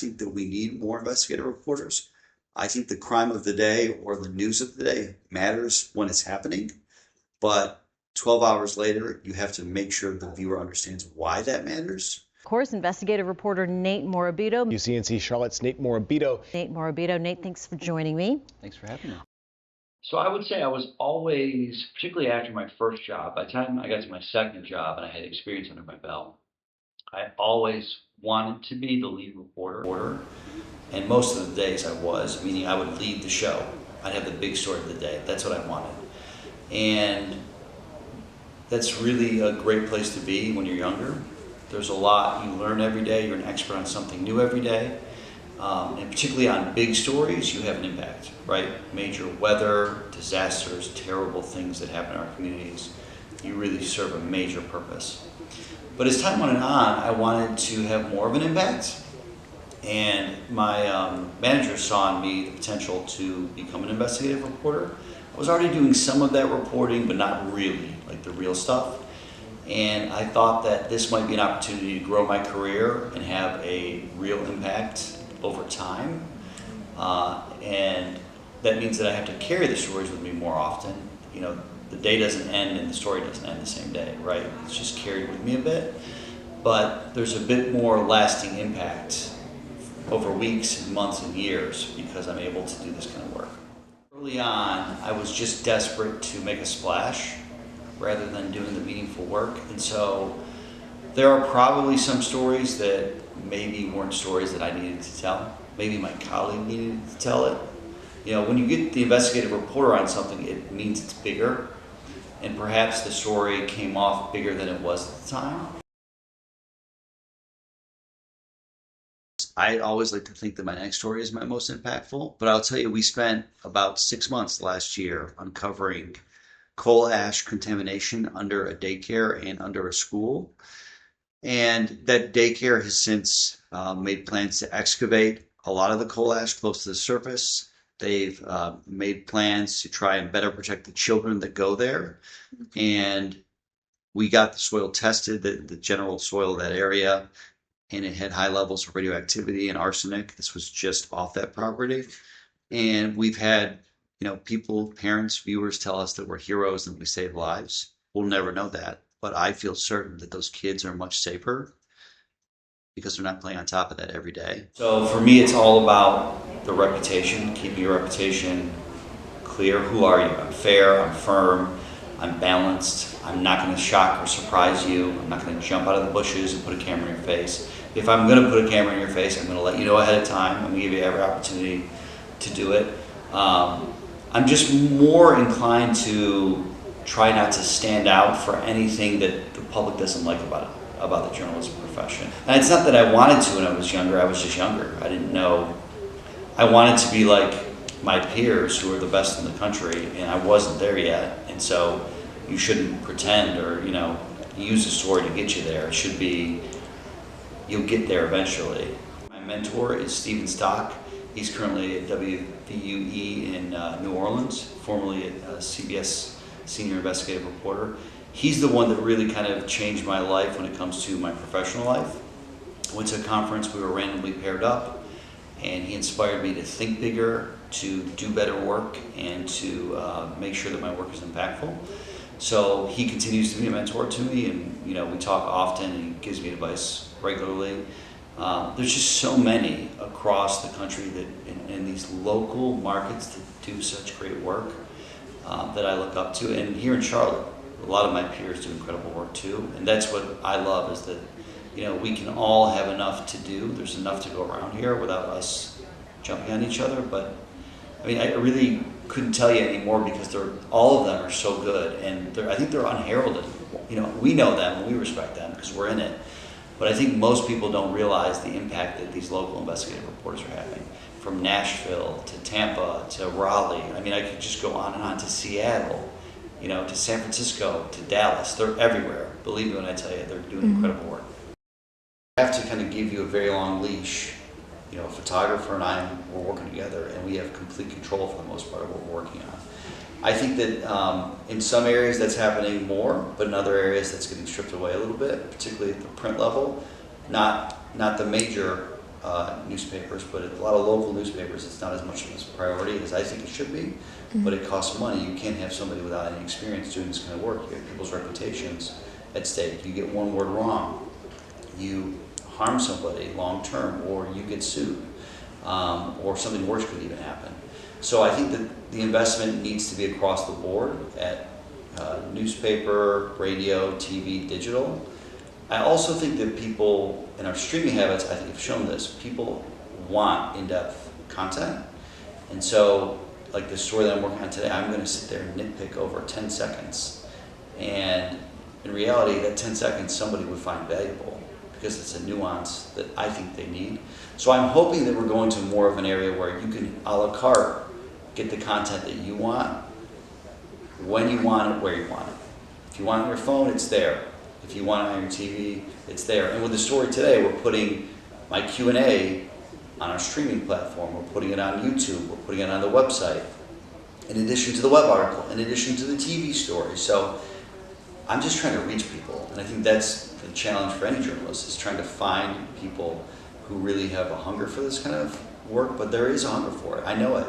think that we need more investigative reporters. I think the crime of the day or the news of the day matters when it's happening, but 12 hours later, you have to make sure the viewer understands why that matters. Of course, investigative reporter Nate Morabito. UCNC Charlotte's Nate Morabito. Nate, thanks for joining me. Thanks for having me. So I would say I was always, particularly after my first job, by the time I got to my second job and I had experience under my belt, I always wanted to be the lead reporter. And most of the days I was, meaning I would lead the show. I'd have the big story of the day. That's what I wanted. And that's really a great place to be when you're younger. There's a lot you learn every day. You're an expert on something new every day. And particularly on big stories, you have an impact, right? Major weather, disasters, terrible things that happen in our communities. You really serve a major purpose. But as time went on, I wanted to have more of an impact. And my manager saw in me the potential to become an investigative reporter. I was already doing some of that reporting, but not really, like the real stuff. And I thought that this might be an opportunity to grow my career and have a real impact over time. And that means that I have to carry the stories with me more often. You know, the day doesn't end and the story doesn't end the same day, right? It's just carried with me a bit. But there's a bit more lasting impact over weeks and months and years because I'm able to do this kind of work. Early on, I was just desperate to make a splash rather than doing the meaningful work. And so there are probably some stories that maybe weren't stories that I needed to tell. Maybe my colleague needed to tell it. You know, when you get the investigative reporter on something, it means it's bigger. And perhaps the story came off bigger than it was at the time. I always like to think that my next story is my most impactful, but I'll tell you, we spent about 6 months last year uncovering coal ash contamination under a daycare and under a school. And that daycare has since made plans to excavate a lot of the coal ash close to the surface. They've made plans to try and better protect the children that go there. And we got the soil tested, the general soil of that area, and it had high levels of radioactivity and arsenic. This was just off that property. And we've had, you know, people, parents, viewers tell us that we're heroes and we save lives. We'll never know that. But I feel certain that those kids are much safer because they're not playing on top of that every day. So for me, it's all about the reputation, keeping your reputation clear. Who are you? I'm fair, I'm firm, I'm balanced. I'm not going to shock or surprise you. I'm not going to jump out of the bushes and put a camera in your face. If I'm going to put a camera in your face, I'm going to let you know ahead of time. I'm going to give you every opportunity to do it. I'm just more inclined to try not to stand out for anything that the public doesn't like about the journalism profession. And it's not that I wanted to when I was younger. I was just younger. I didn't know. I wanted to be like my peers who are the best in the country, and I wasn't there yet. And so you shouldn't pretend or, you know, use a story to get you there. It should be, you'll get there eventually. My mentor is Stephen Stock. He's currently at WVUE in New Orleans, formerly at CBS Senior Investigative Reporter. He's the one that really kind of changed my life when it comes to my professional life. I went to a conference, we were randomly paired up, and he inspired me to think bigger, to do better work, and to make sure that my work is impactful. So he continues to be a mentor to me, and you know, we talk often, and he gives me advice regularly. There's just so many across the country that in these local markets that do such great work that I look up to. And here in Charlotte, a lot of my peers do incredible work too. And that's what I love, is that, you know, we can all have enough to do. There's enough to go around here without us jumping on each other. But I mean, I really couldn't tell you anymore because all of them are so good, and I think they're unheralded. You know, we know them and we respect them because we're in it. But I think most people don't realize the impact that these local investigative reporters are having. From Nashville to Tampa to Raleigh. I mean, I could just go on and on to Seattle, you know, to San Francisco, to Dallas. They're everywhere. Believe me when I tell you, they're doing incredible work. I have to kind of give you a very long leash. You know, a photographer and I, we're working together, and we have complete control for the most part of what we're working on. I think that in some areas that's happening more, but in other areas that's getting stripped away a little bit, particularly at the print level. Not the major newspapers, but a lot of local newspapers, it's not as much of a priority as I think it should be. But it costs money. You can't have somebody without any experience doing this kind of work. You have people's reputations at stake. You get one word wrong, you harm somebody long term, or you get sued, or something worse could even happen. So I think that the investment needs to be across the board at newspaper, radio, TV, digital. I also think that people in our streaming habits, I think have shown this, people want in-depth content. And so, like the story that I'm working on today, I'm going to sit there and nitpick over 10 seconds. And in reality, that 10 seconds somebody would find valuable because it's a nuance that I think they need. So I'm hoping that we're going to more of an area where you can a la carte get the content that you want, when you want it, where you want it. If you want it on your phone, it's there. If you want it on your TV, it's there. And with the story today, we're putting my Q&A on our streaming platform. We're putting it on YouTube. We're putting it on the website. In addition to the web article, in addition to the TV story. So I'm just trying to reach people. And I think that's the challenge for any journalist, is trying to find people who really have a hunger for this kind of work. But there is a hunger for it. I know it.